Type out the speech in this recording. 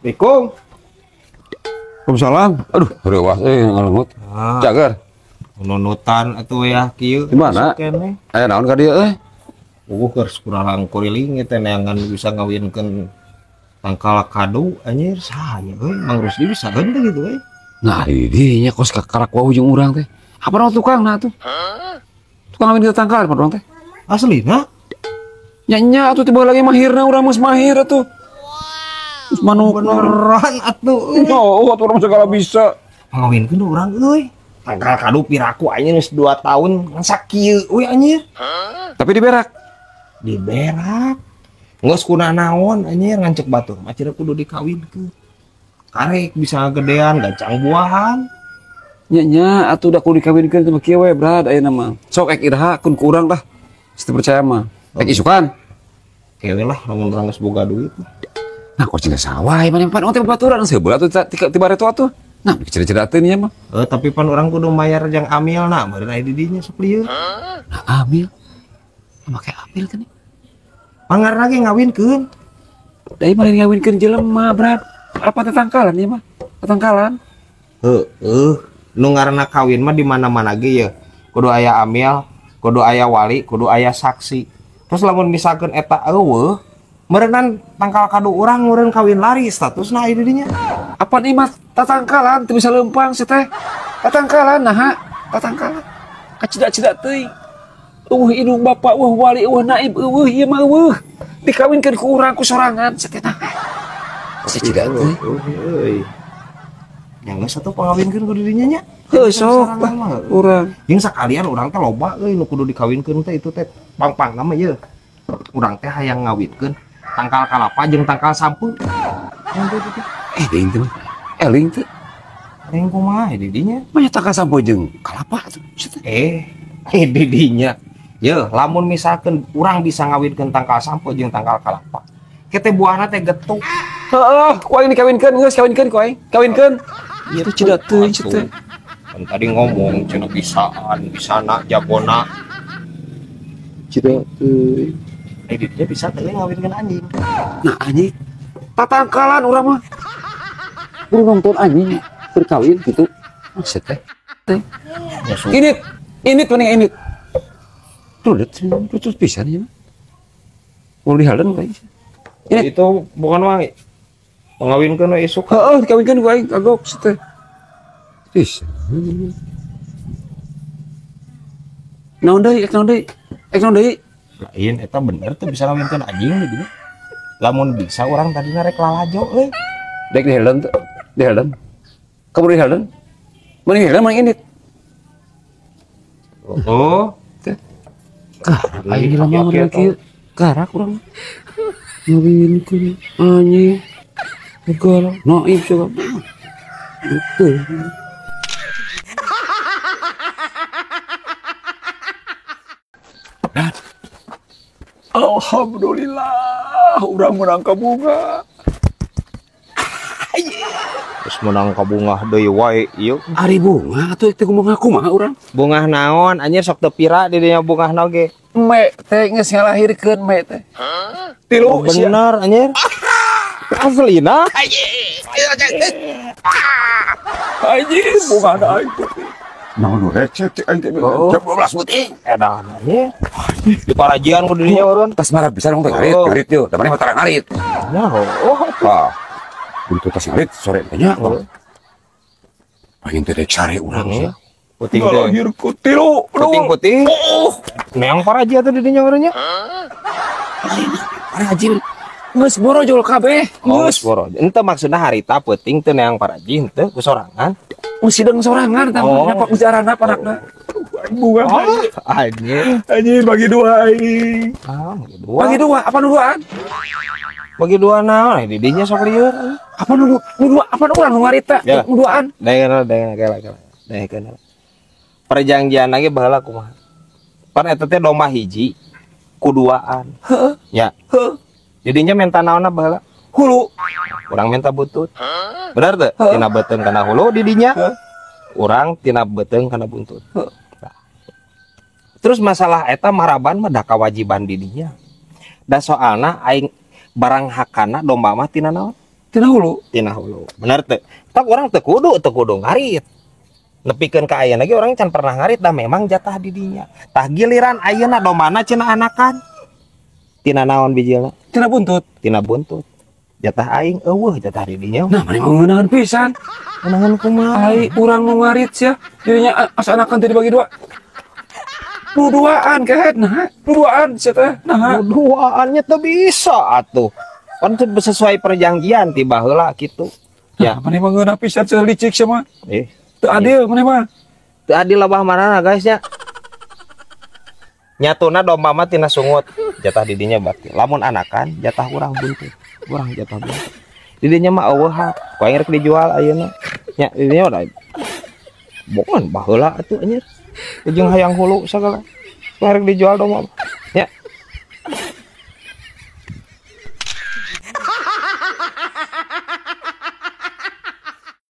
Assalamualaikum. Waalaikumsalam. Aduh, rewah ngalengut. Jagar. Nunutan atuh ya kieu. Di mana? Aya naon ka dieu euy? Geus kurang kuriling teh neangan bisa ngawinkeun tangkal kado anjir sahanya euy Mang Rusdi bisa teh gitu euy. Nah, ini nya kos karak wa ujung urang teh. Apa naon tukang nah tuh? Tukang ngawin tangkal apa urang teh? Aslina? Nya atuh tiba lagi mahirna urang mah mahir atuh. Terus manuk Beneran atuh. Oh, atuh urang segala bisa. Ngawinkeun urang euy. Tangkal kado piraku anjir geus 2 tahun ngansak kieu euy anjir. Tapi diberak. Diberak. Geus kuna naon anjir ngancek batur mah cenah kudu dikawinkeun. Karek bisa gedean gancang buahan. Nya atuh da kudu dikawinkeun teh kieu we brad ayeuna mah. Sok ek iraha kun ku urang dah. Situ percaya mah. Ek isukan. Kewe lah lamun urang geus boga duit. Nah, kok cenah sawah mana pan teh baturan sebelah atuh tiba reto atuh. Nah, cerita-cerita teh nya mah. Tapi pan orang kudu mayar jang amil na, meureun aya di dinya sok lieur. Nah, amil. Make amil kan. Pangarna ge ngawinkeun. Dari mana ngawinkeun jelema, Brad? Apa tetangkalan ieu mah? Tetangkalan. Nu ngaranna kawin mah di mana-mana ge ya. Kudu aya amil, kudu aya wali, kudu aya saksi. Terus lamun misalkeun eta eueuh, meureunnan tangkal kado urang meureun kawin lari statusna aya di dinya. Apa nih mas tatangkalan teu bisa leumpang sih teh tatangkalan nah tatangkalan kacida-cida teuing indung bapak wali naib ieu mah dikawinkeun ku urang ku sorangan satena cida teh euy nya geus atuh pangawinkeun kudu dinya nya sok urang jeung sakalian urang teh loba euy nu kudu dikawinkeun teh itu teh pang-pang nama ye urang teh hayang ngawinkeun tangkal kalapa jeung tangkal sampu. Eling teh eling teh eling kumaha di dinya mah tangkal sampo jeung kalapa tuh di dinya ye lamun misalkeun urang bisa ngawinkeun tangkal sampo jeung tangkal kalapa kete buahna teh getuk heeh ku aing dikawinkeun geus kawinkeun ku aing kawinkeun ieu teh cida teuing teh kan tadi ngomong cenah bisaan bisana jabona cida teuing dia bisa teh ngawinkeun anjing. Nah anjing tatangkalan urang mah kudu nonton anjing berkawin gitu maksud teh ini tuh nih ini tuh terus bisa nih mau dihaldan kayak ini itu bukan wangi mengawinkan esok dikawinkan gue kagok teh bisa naon deui lain eta bener tuh bisa ngawinkan anjing gitu lamun bisa orang tadi narek lalajo dek dihaldan tuh dihaldan kamu dihaldan mana dihaldan mana ini ayo lama lagi karak kurang ngawinkeun anjing segala naib segala itu dan alhamdulillah urang menang kabunga terus menang kabungah deui wae ieu ari bunga atuh teh kumaha kumaha urang bungah naon anjir sok teu pira di dinya bungah naon ge me teh geus ngalahirkeun me teh tilu bener anjir aslina anjir bunga na itu naon recet aing teh jam 12 putih edan anjir di parajian ku di dinya urang tas marah bisa dong teh ngarit yeuh da maneh mah ngarit nya apa untuk tas ngarit sore tanya pengen teh cari urang ya puting teh lahir ku tilu puting neang paraji atuh di dinya urangnya paraji geus borojol kabeh geus borojol ente maksudna harita peuting teu neang paraji henteu ku sorangan sidang sorangan tah nyapak ujarana panakna bunga anjir bagi dua aing bagi dua apa duaan bagi dua naon di dinya sok lieur apa nu dua apa nu urang nu ngarita duaan daekeun perjanjian lagi baheula kumaha pan eta teh domba hiji kuduaan nya jadinya minta naonna baheula hulu urang minta butut bener teu tina beuteung kana hulu di dinya urang tina beuteung kana buntut terus masalah eta maraban mah da kawajiban di dinya da soalna aing barang hakana domba mah tina naon tina hulu. tina hulu bener teh tak orang teu kudu ngarit nepikeun ka ayeuna lagi orang can pernah ngarit dah memang jatah di dinya tah giliran ayeuna domana cenah anakan tina naon bijilna Tina buntut. tina buntut jatah aing eueuh jatah di dinya Nah, mani mengenahan pisan. menahan kumaha Ai urang nu ngarit sia. Jadinya asa anakan teh dibagi dua. Nu duaan kahet nah. Nu duaan sia teh. Nah. duaannya tuh bisa atuh kan sesuai perjanjian tiba heula gitu ya Mani mengeunah pisan sia licik sia mah. Teu Iya. adil mani mah. teu adil labah manana guys nya nyatuna domba mah tina sungut jatah didinya berarti lamun anakan jatah urang buntut urang jatah buntut didinya mah eueuh ku aing rek dijual ayeuna nya didinya udah bongan baheula atuh anjir jeung hayang hulu sagala ku rek dijual domba